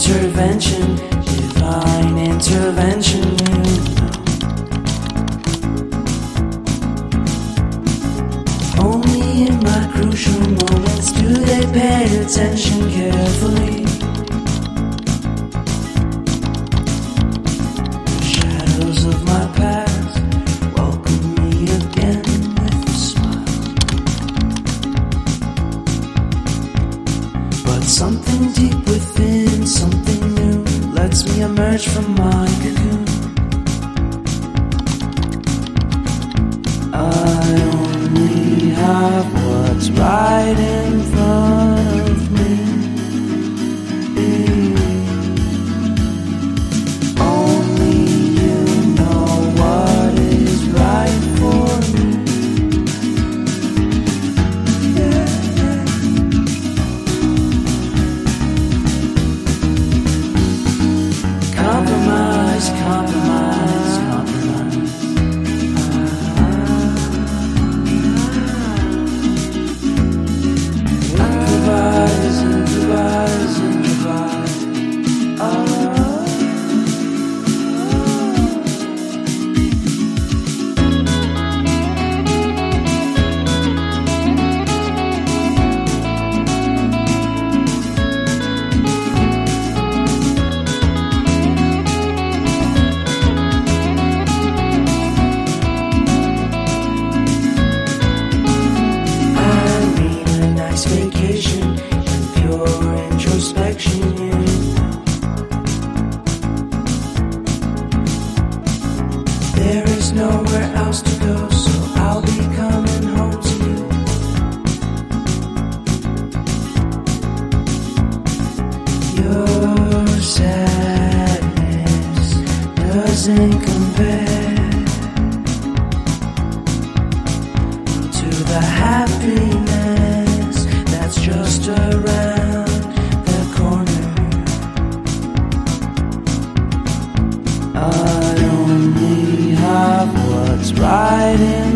intervention, divine intervention, you know. Only in my crucial moments do they pay attention carefully. The shadows of my past welcome me again with a smile. But something deep within, something new, lets me emerge from my cocoon. I only have what's right in front of me. Only you know what is right for me. Compromise, compromise, compromise. Improvise, improvise, improvise. Vacation and pure introspection, you know. There is nowhere else to go, so I'll be coming home to you. Your sadness doesn't compare to the happiness that's just around the corner. I only have what's right in